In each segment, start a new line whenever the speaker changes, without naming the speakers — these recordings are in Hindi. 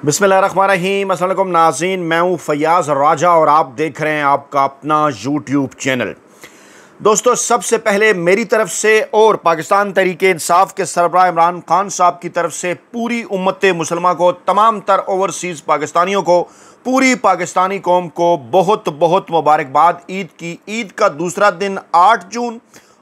बिस्मिल्लाहिर्रहमानिर्रहीम। अस्सलाम वालेकुम नाज़रीन, मैं हूँ फयाज़ राजा और आप देख रहे हैं आपका अपना यूट्यूब चैनल। दोस्तों, सबसे पहले मेरी तरफ से और पाकिस्तान तहरीक इंसाफ के सरबराह इमरान खान साहब की तरफ से पूरी उम्मत मुसलमा को, तमाम तर ओवरसीज़ पाकिस्तानियों को, पूरी पाकिस्तानी कौम को बहुत बहुत मुबारकबाद ईद की। ईद का दूसरा दिन 8 जून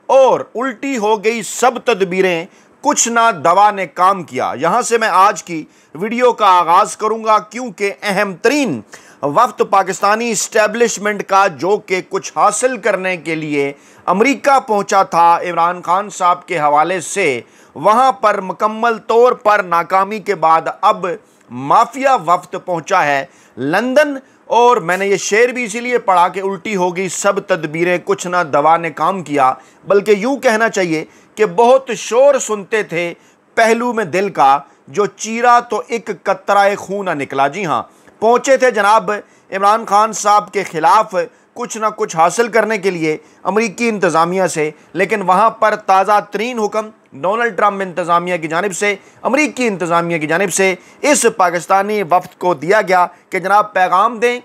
और उल्टी हो गई सब तदबीरें, कुछ ना दवा ने काम किया। यहाँ से मैं आज की वीडियो का आगाज़ करूँगा क्योंकि अहम तरीन वक्त पाकिस्तानी इस्टेब्लिशमेंट का, जो कि कुछ हासिल करने के लिए अमेरिका पहुँचा था इमरान खान साहब के हवाले से, वहाँ पर मुकम्मल तौर पर नाकामी के बाद अब माफिया वफ्द पहुँचा है लंदन। और मैंने ये शेर भी इसीलिए पढ़ा कि उल्टी हो गई सब तदबीरें, कुछ ना दवा ने काम किया, बल्कि यूँ कहना चाहिए कि बहुत शोर सुनते थे पहलू में दिल का, जो चीरा तो एक कतरा खून ना निकला। जी हाँ, पहुँचे थे जनाब इमरान खान साहब के ख़िलाफ़ कुछ ना कुछ हासिल करने के लिए अमरीकी इंतज़ामिया से, लेकिन वहाँ पर ताज़ा तरीन हुक्म डोनाल्ड ट्रंप इंतज़ामिया की जानिब से, अमरीकी इंतज़ामिया की जानिब से इस पाकिस्तानी वफ्द को दिया गया कि जनाब पैगाम दें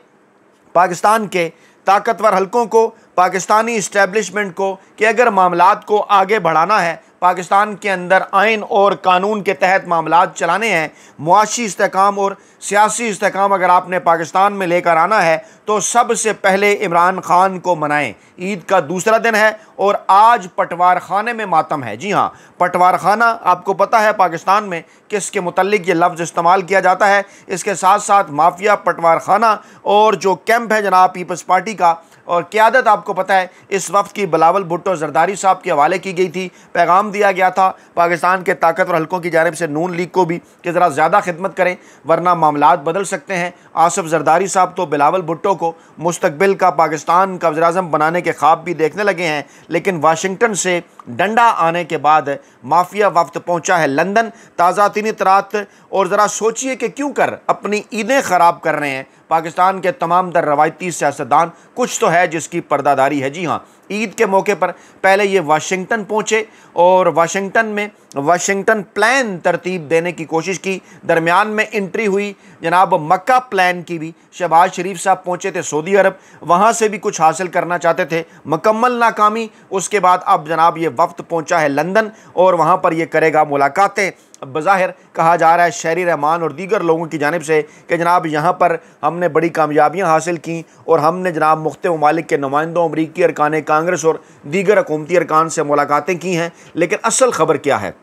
पाकिस्तान के ताकतवर हलकों को, पाकिस्तानी इस्टेब्लिशमेंट को, कि अगर मामलात को आगे बढ़ाना है, पाकिस्तान के अंदर आइन और कानून के तहत मामलात चलाने हैं, मुआशी इस्तेहकाम और सियासी इस्तेहकाम अगर आपने पाकिस्तान में लेकर आना है, तो सबसे पहले इमरान खान को मनाएं। ईद का दूसरा दिन है और आज पटवार खाने में मातम है। जी हाँ, पटवार खाना आपको पता है पाकिस्तान में किसके मुतल्लिक ये लफ्ज़ इस्तेमाल किया जाता है। इसके साथ साथ माफिया पटवार खाना और जो कैंप है जनाब पीपल्स पार्टी का, और क़यादत आपको पता है इस वक्त की बिलावल भुट्टो जरदारी साहब के हवाले की गई थी। पैगाम दिया गया था पाकिस्तान के ताकतवर हलकों की जानिब से नून लीग को भी कि ज़रा ज़्यादा खिदमत करें वरना मामलात बदल सकते हैं। आसिफ जरदारी साहब तो बिलावल भुट्टो को मुस्तकबिल का पाकिस्तान का वज़ीर-ए-आज़म बनाने के ख्वाब भी देखने लगे हैं, लेकिन वाशिंगटन से डंडा आने के बाद माफिया वफ्द पहुंचा है लंदन। ताज़ा तीन इतरात, और ज़रा सोचिए कि क्यों कर अपनी ईदें ख़राब कर रहे हैं पाकिस्तान के तमाम दर रवायती सियासतदान। कुछ तो है जिसकी पर्दादारी है। जी हाँ, ईद के मौके पर पहले ये वाशिंगटन पहुँचे और वाशिंगटन में वाशिंगटन प्लान तरतीब देने की कोशिश की। दरमियान में एंट्री हुई जनाब मक्का प्लान की भी। शहबाज शरीफ साहब पहुँचे थे सऊदी अरब, वहाँ से भी कुछ हासिल करना चाहते थे, मुकम्मल नाकामी। उसके बाद अब जनाब ये वफ्द पहुँचा है लंदन और वहाँ पर ये करेगा मुलाकातें। बज़ाहिर कहा जा रहा है शहरी रहमान और दीगर लोगों की जानिब से कि जनाब यहाँ पर हमने बड़ी कामयाबियाँ हासिल की और हमने जनाब मुख्तलिफ ममालिक के नुमाइंदों, अमरीकी अरकान कांग्रेस और दीगर हुकूमती अरकान से मुलाकातें की हैं। लेकिन असल ख़बर क्या है?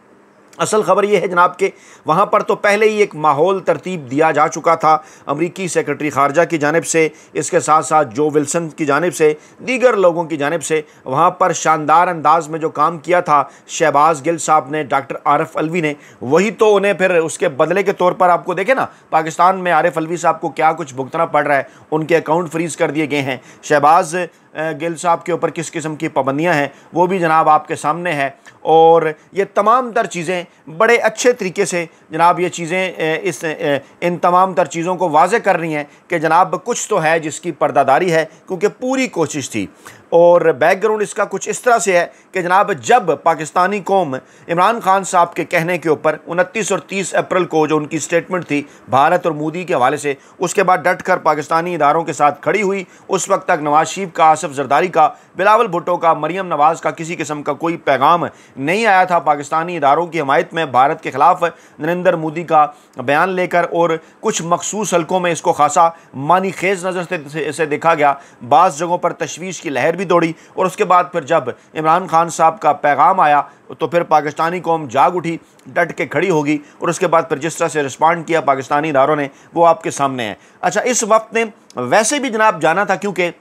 असल ख़बर यह है जनाब कि वहाँ पर तो पहले ही एक माहौल तरतीब दिया जा चुका था अमरीकी सेक्रेटरी ख़ारजा की जानिब से, इसके साथ साथ जो विल्सन की जानिब से, दीगर लोगों की जानिब से। वहाँ पर शानदार अंदाज में जो काम किया था शहबाज गिल साहब ने, डॉक्टर आरिफ अलवी ने, वही तो उन्हें फिर उसके बदले के तौर पर आपको देखें ना, पाकिस्तान में आरिफ अलवी साहब को क्या कुछ भुगतना पड़ रहा है। उनके अकाउंट फ्रीज़ कर दिए गए हैं। शहबाज गिल साहब के ऊपर किस किस्म की पाबंदियाँ हैं वो भी जनाब आपके सामने है। और ये तमाम तर चीज़ें बड़े अच्छे तरीके से जनाब ये चीज़ें इन तमाम तर चीज़ों को वाज़े कर रही हैं कि जनाब कुछ तो है जिसकी पर्दादारी है, क्योंकि पूरी कोशिश थी। और बैकग्राउंड इसका कुछ इस तरह से है कि जनाब जब पाकिस्तानी कौम इमरान खान साहब के कहने के ऊपर 29 और 30 अप्रैल को जो उनकी स्टेटमेंट थी भारत और मोदी के हवाले से, उसके बाद डट कर पाकिस्तानी इदारों के साथ खड़ी हुई। उस वक्त तक नवाज शरीफ का, आसिफ जरदारी का, बिलावल भुट्टो का, मरियम नवाज़ का किसी किस्म का कोई पैगाम नहीं आया था पाकिस्तानी इदारों की हमायत में भारत के ख़िलाफ़ नरेंद्र मोदी का बयान लेकर। और कुछ मखसूस हलकों में इसको खासा मानी खेज़ नज़र से देखा गया। बाज़ जगहों पर तशवीश की लहर भी दौड़ी और उसके बाद फिर जब इमरान खान साहब का पैगाम आया तो फिर पाकिस्तानी कौम जाग उठी, डट के खड़ी होगी। और उसके बाद फिर जिस तरह से रिस्पॉन्ड किया पाकिस्तानी इदारों ने वो आपके सामने है। अच्छा, इस वक्त ने वैसे भी जनाब जाना था क्योंकि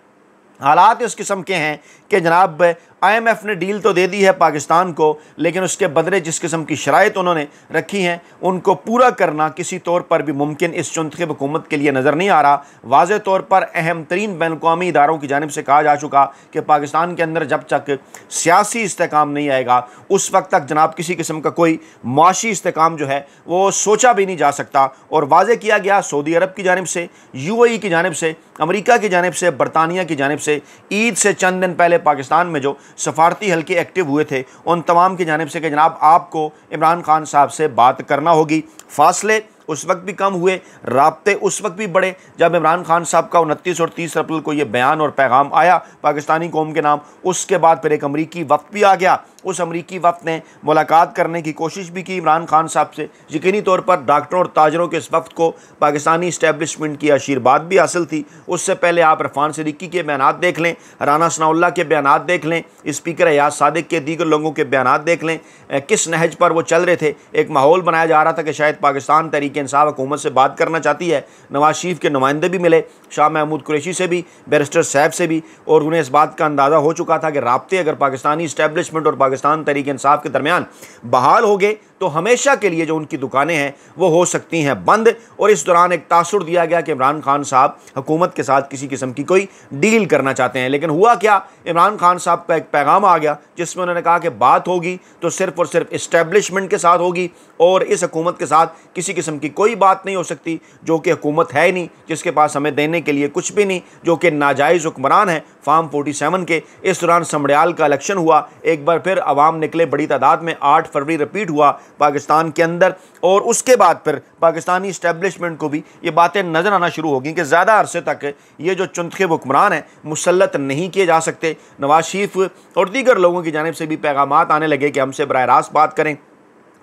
हालात इस किस्म के हैं कि जनाब IMF ने डील तो दे दी है पाकिस्तान को, लेकिन उसके बदले जिस किस्म की शराइत उन्होंने रखी हैं उनको पूरा करना किसी तौर पर भी मुमकिन इस चुनखब हुकूमत के लिए नज़र नहीं आ रहा। वाज़े तौर पर अहम तरीन बैन-अक़वामी इदारों की जानिब से कहा जा चुका कि पाकिस्तान के अंदर जब तक सियासी इस्तेहकाम नहीं आएगा उस वक्त तक जनाब किसी किस्म का कोई मुआशी इस्तेहकाम जो है वो सोचा भी नहीं जा सकता। और वाज़े किया गया सऊदी अरब की जानिब से, UAE की जानिब से, अमरीका की जानिब से, बरतानिया की जानिब से, ईद से चंद दिन पहले पाकिस्तान में जो सफारती हल्के एक्टिव हुए थे उन तमाम की जानिब से कि जनाब आपको इमरान खान साहब से बात करना होगी। फासले उस वक्त भी कम हुए, राब्ते उस वक्त भी बढ़े जब इमरान खान साहब का 29 और 30 अप्रैल को ये बयान और पैगाम आया पाकिस्तानी कौम के नाम। उसके बाद फिर एक अमरीकी वफ्द भी आ गया। उस अमरीकी वफ्द ने मुलाकात करने की कोशिश भी की इमरान खान साहब से। यकीनी तौर पर डॉक्टरों और ताजरों के इस वफ्द को पाकिस्तानी इस्टेब्लिशमेंट की आशीर्वाद भी हासिल थी। उससे पहले आप इरफान सिद्दीकी के बयान देख लें, राना सनाउल्लाह के बयान देख लें, स्पीकर एयाज सादिक के दीगर लोगों के बयान देख लें, किस नहज पर वो चल रहे थे। एक माहौल बनाया जा रहा था कि शायद पाकिस्तान तहरीक इंसाफ हुकूमत से बात करना चाहती है। नवाज शरीफ के नुमाइंदे भी मिले, शाह महमूद कुरैशी से भी, बैरिस्टर साहब से भी, और उन्हें इस बात का अंदाज़ा हो चुका था कि राब्ते अगर पाकिस्तानी इस्टेब्लिशमेंट और पाकिस्तान तहरीक इंसाफ के दरमियान बहाल हो गए तो हमेशा के लिए जो उनकी दुकानें हैं वो हो सकती हैं बंद। और इस दौरान एक तासुर दिया गया कि इमरान खान साहब हुकूमत के साथ किसी किस्म की कोई डील करना चाहते हैं। लेकिन हुआ क्या, इमरान खान साहब का एक पैगाम आ गया जिसमें उन्होंने कहा कि बात होगी तो सिर्फ और सिर्फ इस्टेब्लिशमेंट के साथ होगी और इस हुकूमत के साथ किसी किस्म की कोई बात नहीं हो सकती, जो कि हुकूमत है ही नहीं, जिसके पास हमें देने के लिए कुछ भी नहीं, जो कि नाजायज़ हुक्मरान है फार्म 47 के। इस दौरान समड़ियाल का इलेक्शन हुआ, एक बार फिर अवाम निकले बड़ी तादाद में, 8 फरवरी रिपीट हुआ पाकिस्तान के अंदर। और उसके बाद फिर पाकिस्तानी इस्टेब्लिशमेंट को भी ये बातें नज़र आना शुरू हो गई कि ज़्यादा अरसे तक ये जो चुनखे हुक्मरान हैं मुसल्लत नहीं किए जा सकते। नवाज शरीफ और दीगर लोगों की जानिब से भी पैगामात आने लगे कि हमसे बराह रास्त बात करें।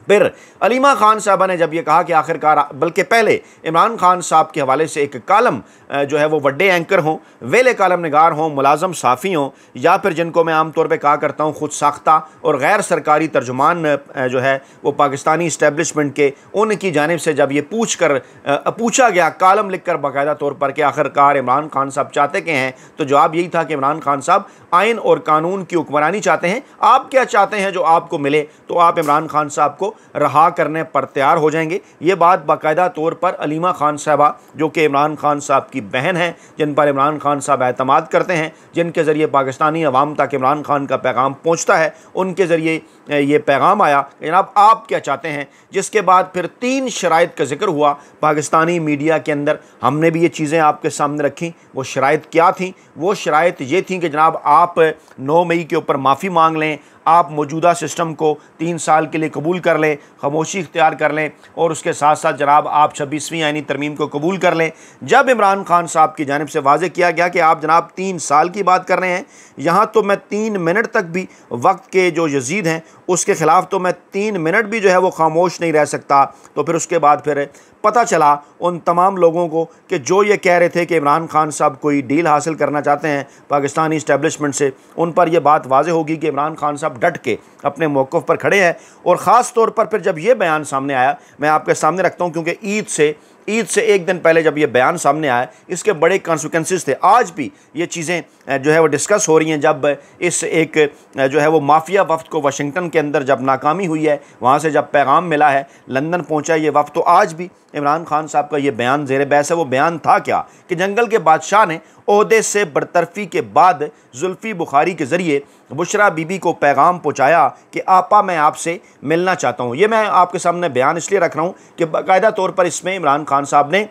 फिर अलीमा खान साहबा ने जब ये कहा कि आखिरकार, बल्कि पहले इमरान खान साहब के हवाले से एक कालम जो है वो वड्डे एंकर हों, वेले कालम निगार हों, मुलाजम साफ़ी हों, या फिर जिनको मैं आम तौर पे कहा करता हूँ खुद साख्ता और गैर सरकारी तर्जुमान जो है वो पाकिस्तानी इस्टेब्लिशमेंट के, उनकी जानिब से जब ये पूछा गया कालम लिख कर बाकायदा तौर पर कि आखिरकार इमरान खान साहब चाहते क्या हैं, तो जवाब यही था कि इमरान खान साहब आइन और कानून की हुक्मरानी चाहते हैं। आप क्या चाहते हैं जो आपको मिले, तो आप इमरान खान साहब को रहा करने पर तैयार हो जाएंगे। ये बात बाकायदा तौर पर अलीमा खान साहबा, जो कि इमरान खान साहब की बहन हैं, जिन पर इमरान खान साहब एतमाद करते हैं, जिनके ज़रिए पाकिस्तानी अवाम तक इमरान खान का पैगाम पहुँचता है, उनके ज़रिए ये पैगाम आया जनाब आप क्या चाहते हैं। जिसके बाद फिर 3 शराइत का जिक्र हुआ पाकिस्तानी मीडिया के अंदर। हमने भी ये चीज़ें आपके सामने रखी। वो शराइत क्या थी? वो शराइत ये थी कि जनाब आप 9 मई के ऊपर माफ़ी मांग लें, आप मौजूदा सिस्टम को 3 साल के लिए कबूल कर लें, खामोशी इख्तियार कर लें, और उसके साथ साथ जनाब आप 26वीं आईनी तरमीम को कबूल कर लें। जब इमरान खान साहब की जानिब से वाज़े किया गया कि आप जनाब 3 साल की बात कर रहे हैं, यहाँ तो मैं 3 मिनट तक भी वक्त के जो यजीद हैं उसके ख़िलाफ़ तो मैं 3 मिनट भी जो है वो खामोश नहीं रह सकता। तो फिर उसके बाद फिर पता चला उन तमाम लोगों को कि जो ये कह रहे थे कि इमरान खान साहब कोई डील हासिल करना चाहते हैं पाकिस्तानी इस्टेब्लिशमेंट से, उन पर यह बात वाज़े होगी कि इमरान खान साहब डट के अपने मौक़िफ़ पर खड़े हैं। और ख़ास तौर पर फिर जब ये बयान सामने आया, मैं आपके सामने रखता हूँ क्योंकि ईद से एक दिन पहले जब ये बयान सामने आया, इसके बड़े कॉन्सिक्वेंसेस थे। आज भी ये चीज़ें जो है वो डिस्कस हो रही हैं। जब इस एक जो है वो माफिया वफ्द को वाशिंगटन के अंदर जब नाकामी हुई है, वहाँ से जब पैगाम मिला है, लंदन पहुँचा ये वफ्द, तो आज भी इमरान खान साहब का ये बयान ज़ेर बहस है। वो बयान था क्या कि जंगल के बादशाह ने ओहदे से बरतरफी के बाद जुल्फ़ी बुखारी के ज़रिए बुशरा बीबी को पैगाम पहुँचाया कि आपा मैं आपसे मिलना चाहता हूँ। ये मैं आपके सामने बयान इसलिए रख रहा हूँ कि बाकायदा तौर पर इसमें इमरान खान साहब ने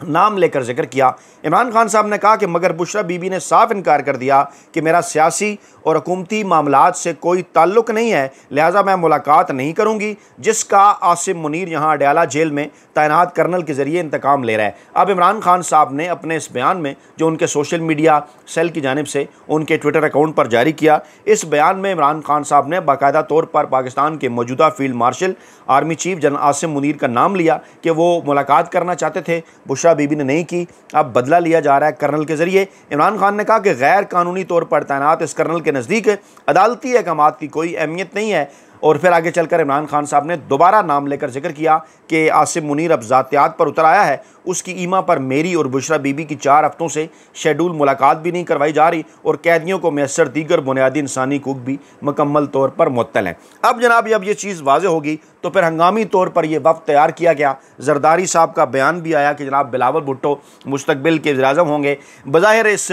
नाम लेकर जिक्र किया। इमरान खान साहब ने कहा कि मगर बुशरा बीबी ने साफ इनकार कर दिया कि मेरा सियासी और हुकूमती मामलात से कोई ताल्लुक़ नहीं है, लिहाजा मैं मुलाकात नहीं करूंगी, जिसका आसिम मुनीर यहाँ अडयाला जेल में तैनात कर्नल के ज़रिए इंतकाम ले रहा है। अब इमरान खान साहब ने अपने इस बयान में, जो उनके सोशल मीडिया सेल की जानिब से उनके ट्विटर अकाउंट पर जारी किया, इस बयान में इमरान खान साहब ने बाकायदा तौर पर पाकिस्तान के मौजूदा field marshal army chief general Asim Munir का नाम लिया कि वो मुलाकात करना चाहते थे, बुशरा बीबी ने नहीं की। अब बदला लिया जा रहा है कर्नल के ज़रिए। इमरान खान ने कहा कि गैर कानूनी तौर पर तैनात इस कर्नल के नज़दीक अदालती अहकामात की कोई अहमियत नहीं है। और फिर आगे चलकर इमरान खान साहब ने दोबारा नाम लेकर जिक्र किया कि आसिम मुनीर अब ज़ातियात पर उतर आया है, उसकी ईमा पर मेरी और बुशरा बीबी की 4 हफ्तों से शेड्यूल मुलाकात भी नहीं करवाई जा रही और कैदियों को मैसर दीगर बुनियादी इंसानी हकूक़ भी मुकम्मल तौर पर मुअत्तल हैं। अब जनाब अब ये चीज़ वाज़े होगी तो फिर हंगामी तौर पर यह वफ़्त तैयार किया गया। जरदारी साहब का बयान भी आया कि जनाब बिलावल भुट्टो मुस्तकबिल के वज़ीर आज़म होंगे। बज़ाहिर इस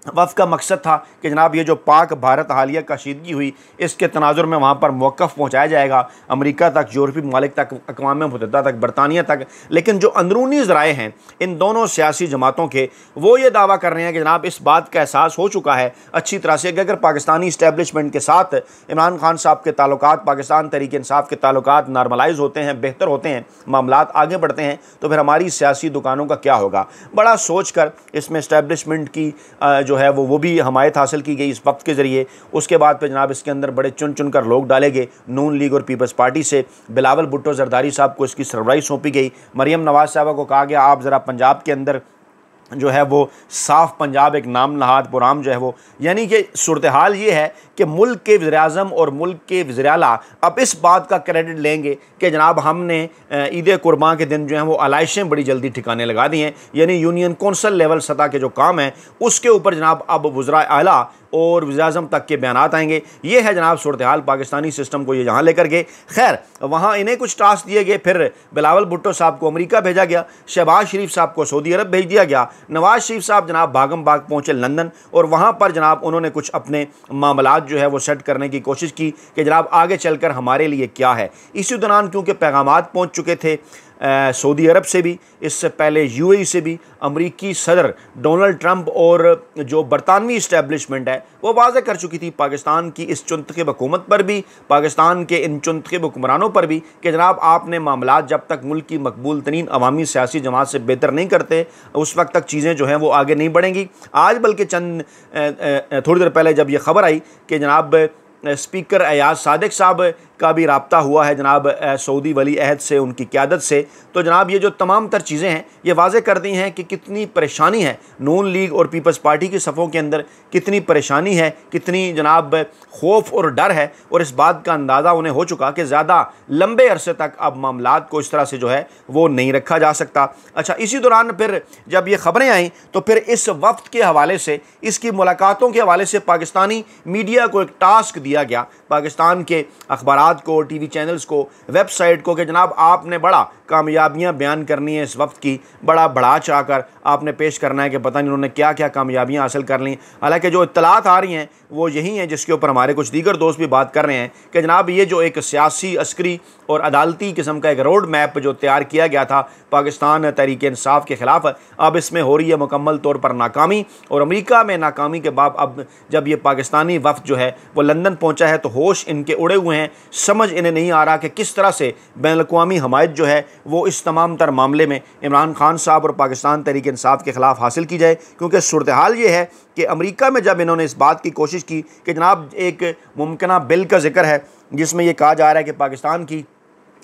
वफ़ का मकसद था कि जनाब ये जो पाक भारत हालिया कशीदगी हुई इसके तनाजुर में वहाँ पर मौक़िफ़ पहुँचाया जाएगा अमेरिका तक, यूरोपीय ममालिक तक, अक़वाम मुत्तहिदा तक, बरतानिया तक। लेकिन जो अंदरूनी ज़राए हैं इन दोनों सियासी जमातों के, वो ये दावा कर रहे हैं कि जनाब इस बात का एहसास हो चुका है अच्छी तरह से कि अगर पाकिस्तानी इस्टेब्लिशमेंट के साथ इमरान खान साहब के ताल्लुकात, पाकिस्तान तहरीक इंसाफ के ताल्लुकात नॉर्मलाइज होते हैं, बेहतर होते हैं, मामलात आगे बढ़ते हैं, तो फिर हमारी सियासी दुकानों का क्या होगा। बड़ा सोच कर इसमें इस्टेब्लिशमेंट की जो है वो भी हमायत हासिल की गई इस वक्त के ज़रिए। उसके बाद फिर जनाब इसके अंदर बड़े चुन चुन कर लोग डाले गए नून लीग और पीपल्स पार्टी से। बिलावल भुट्टो जरदारी साहब को इसकी सरबराही सौंपी गई। मरियम नवाज़ साहबा को कहा गया आप ज़रा पंजाब के अंदर जो है वो साफ़ पंजाब एक नाम नहाद पुराम जो है वो, यानी कि सूरत हाल ये है कि मुल्क के वज़ीर-ए-आज़म और मुल्क के वज़ीर-ए-आला अब इस बात का क्रेडिट लेंगे कि जनाब हमने ईद कुर्बान के दिन जो है वो आलाइशें बड़ी जल्दी ठिकाने लगा दी हैं। यानी यूनियन कौंसल लेवल सतह के जो काम हैं उसके ऊपर जनाब अब वज़राए आला और वज़ीर-ए-आज़म तक के बयानात आएंगे। ये है जनाब सूरत हाल पाकिस्तानी सिस्टम को ये जहाँ लेकर गए। खैर वहाँ इन्हें कुछ टास्क दिए गए, फिर बिलावल भुट्टो साहब को अमेरिका भेजा गया, शहबाज शरीफ साहब को सऊदी अरब भेज दिया गया, नवाज़ शरीफ साहब जनाब भागम भाग पहुँचे लंदन और वहाँ पर जनाब उन्होंने कुछ अपने मामलात जो है वो सेट करने की कोशिश की कि जनाब आगे चलकर हमारे लिए क्या है। इसी दौरान क्योंकि पैगामात पहुँच चुके थे सऊदी अरब से भी, इससे पहले यूएई से भी, अमरीकी सदर डोनाल्ड ट्रंप और जो बरतानवी इस्टेब्लिशमेंट है वो वाज़े कर चुकी थी पाकिस्तान की इस चुनतखब हुकूमत पर भी, पाकिस्तान के इन चुनतखब हुक्मरानों पर भी कि जनाब आपने मामलात जब तक मुल्क की मकबूल तरीन अवामी सियासी जमात से बेहतर नहीं करते उस वक्त तक चीज़ें जो हैं वो आगे नहीं बढ़ेंगी। आज बल्कि चंद थोड़ी देर पहले जब ये खबर आई कि जनाब स्पीकर अयाज सादिक साहब का भी रब्ता हुआ है जनाब सऊदी वली अहद से, उनकी क़यादत से, तो जनाब ये जो तमाम तर चीज़ें हैं ये वाज़े कर दी हैं कि कितनी परेशानी है नून लीग और पीपल्स पार्टी की सफ़ों के अंदर, कितनी परेशानी है, कितनी जनाब खौफ और डर है। और इस बात का अंदाज़ा उन्हें हो चुका कि ज़्यादा लंबे अरसे तक अब मामलात को इस तरह से जो है वो नहीं रखा जा सकता। अच्छा, इसी दौरान फिर जब ये ख़बरें आईं तो फिर इस वक्त के हवाले से, इसकी मुलाकातों के हवाले से पाकिस्तानी मीडिया को एक टास्क दिया गया, पाकिस्तान के अखबारात को, टीवी चैनल्स को, वेबसाइट को, कि जनाब आपने बड़ा कामयाबियां बयान करनी है इस वक्त की, बड़ा बढ़ा चाहकर आपने पेश करना है कि पता नहीं उन्होंने क्या क्या कामयाबियां हासिल कर ली। हालांकि जो इत्तलात आ रही हैं वो यही हैं जिसके ऊपर हमारे कुछ दीगर दोस्त भी बात कर रहे हैं कि जनाब ये जो एक सियासी, अस्करी और अदालती किस्म का एक रोड मैप जो तैयार किया गया था पाकिस्तान तहरीक इंसाफ के ख़िलाफ़, अब इसमें हो रही है मुकम्मल तौर पर नाकामी। और अमेरिका में नाकामी के बाद अब जब ये पाकिस्तानी वफ़द जो है वो लंदन पहुँचा है तो होश इनके उड़े हुए हैं, समझ इन्हें नहीं आ रहा कि किस तरह से बैनुल-अक़वामी हमायत जो है वो इस तमाम तर मामले में इमरान खान साहब और पाकिस्तान तहरीक इंसाफ के ख़िलाफ़ हासिल की जाए। क्योंकि सूरत हाल ये है कि अमेरिका में जब इन्होंने इस बात की कोशिश की कि जनाब एक मुमकिना बिल का जिक्र है जिसमें यह कहा जा रहा है कि पाकिस्तान की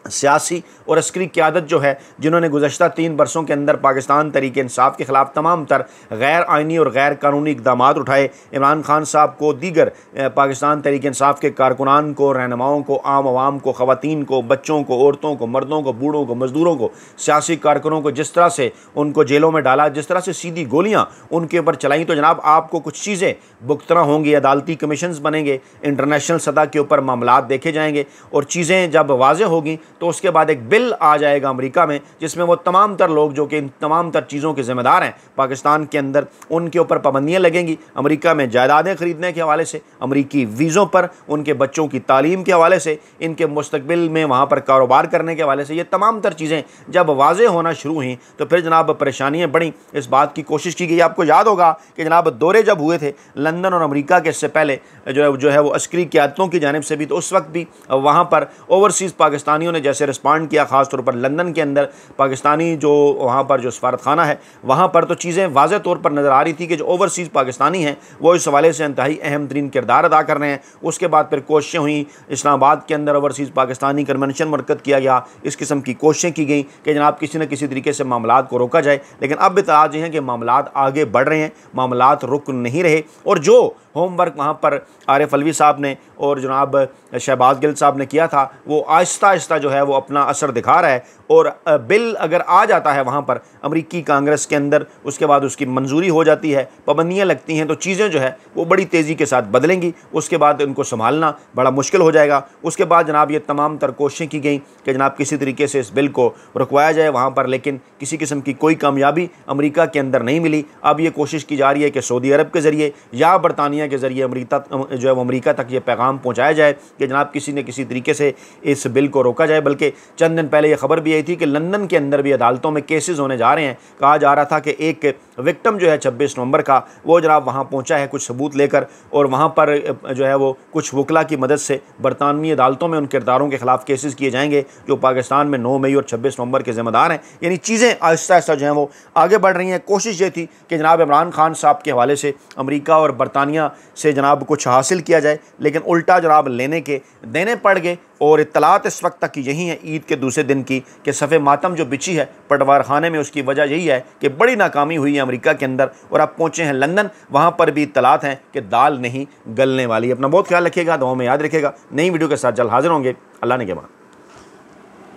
सियासी और अस्करी क़यादत जो है जिन्होंने गुज़श्ता 3 बरसों के अंदर पाकिस्तान तहरीक इंसाफ के ख़िलाफ़ तमाम तर गैर आइनी और गैर कानूनी इक़दाम उठाए, इमरान खान साहब को, दीगर पाकिस्तान तहरीक इंसाफ के कारकुनान को, रहनुमाओं को, आम आवाम को, ख़वातीन को, बच्चों को, औरतों को, मर्दों को, बूढ़ों को, मज़दूरों को, सियासी कारकुनों को जिस तरह से उनको जेलों में डाला, जिस तरह से सीधी गोलियाँ उनके ऊपर चलाई, तो जनाब आपको कुछ चीज़ें भुगतना होंगी, अदालती कमीशंस बनेंगे, इंटरनेशनल सतह के ऊपर मामलात देखे जाएंगे और चीज़ें जब वाज़े होगी तो उसके बाद एक बिल आ जाएगा अमेरिका में जिसमें वो तमाम तर लोग जो कि इन तमाम तर चीज़ों के ज़िम्मेदार हैं पाकिस्तान के अंदर, उनके ऊपर पाबंदियाँ लगेंगी। अमेरिका में जायदादें ख़रीदने के हवाले से, अमेरिकी वीज़ों पर, उनके बच्चों की तालीम के हवाले से, इनके मुस्तकबिल में वहाँ पर कारोबार करने के हवाले से, ये तमाम तर चीज़ें जब वाज़े होना शुरू हुई तो फिर जनाब परेशानियाँ बढ़ी। इस बात की कोशिश की गई, आपको याद होगा कि जनाब दौरे जब हुए थे लंदन और अमेरिका के, इससे पहले जो है वो अस्करी क़यादतों की जानिब से भी, तो उस वक्त भी वहाँ पर ओवरसीज़ पाकिस्तानियों ने जैसे रिस्पॉन्ड किया, ख़ास तौर पर लंदन के अंदर पाकिस्तानी जो वहाँ पर जो सफारत खाना है वहाँ पर, तो चीज़ें वाज़े तौर पर नज़र आ रही थी कि जो ओवरसीज़ पाकिस्तानी हैं वो इस हवाले से इंतहाई अहम तरीन किरदार अदा कर रहे हैं। उसके बाद फिर कोशिशें हुई, इस्लामाबाद के अंदर ओवरसीज़ पाकिस्तानी कन्वेंशन मुनक़्क़द किया गया, इस किस्म की कोशिशें की गई कि जनाब किसी न किसी तरीके से मामलात को रोका जाए। लेकिन अब इत्तलात ये हैं कि मामलात आगे बढ़ रहे हैं, मामलात रुक नहीं रहे और जो होमवर्क वहाँ पर आरिफ अलवी साहब ने और जनाब शहबाज गिल साहब ने किया था वो आहिस्ता आहिस्ता जो है है वो अपना असर दिखा रहा है और बिल अगर आ जाता है वहाँ पर अमरीकी कांग्रेस के अंदर, उसके बाद उसकी मंजूरी हो जाती है, पाबंदियाँ लगती हैं, तो चीज़ें जो है वो बड़ी तेज़ी के साथ बदलेंगी। उसके बाद उनको संभालना बड़ा मुश्किल हो जाएगा। उसके बाद जनाब ये तमाम तर कोशिशें की गई कि जनाब किसी तरीके से इस बिल को रुकवाया जाए वहाँ पर, लेकिन किसी किस्म की कोई कामयाबी अमेरिका के अंदर नहीं मिली। अब ये कोशिश की जा रही है कि सऊदी अरब के ज़रिए या बरतानिया के ज़रिए जो है वो अमरीका तक ये पैगाम पहुँचाया जाए कि जनाब किसी न किसी तरीके से इस बिल को रोका जाए। बल्कि चंद दिन पहले ये खबर भी आई थी कि लंदन के अंदर भी अदालतों में केसेस होने जा रहे हैं। कहा जा रहा था कि एक विक्टिम जो है 26 नवंबर का वो जनाब वहाँ पहुँचा है कुछ सबूत लेकर, और वहाँ पर जो है वो कुछ वकला की मदद से बरतानवी अदालतों में उन किरदारों के खिलाफ केसेस किए जाएंगे जो पाकिस्तान में 9 मई और 26 नवंबर के ज़िम्मेदार हैं। यानी चीज़ें आहिस्ता आहिस्ता जो हैं वो आगे बढ़ रही हैं। कोशिश ये थी कि जनाब इमरान खान साहब के हवाले से अमेरिका और बरतानिया से जनाब कुछ हासिल किया जाए, लेकिन उल्टा जनाब लेने के देने पड़ गए। और इत्तलात इस वक्त तक यही है ईद के दूसरे दिन की कि सफ़े मातम जो बिछी है पटवार खाने में, उसकी वजह यही है कि बड़ी नाकामी हुई है अमेरिका के अंदर और अब पहुँचे हैं लंदन। वहाँ पर भी इत्तलात हैं कि दाल नहीं गलने वाली। अपना बहुत ख्याल रखिएगा, दुआओं में याद रखिएगा। नई वीडियो के साथ जल्द हाजिर होंगे। अल्लाह ने के बाद।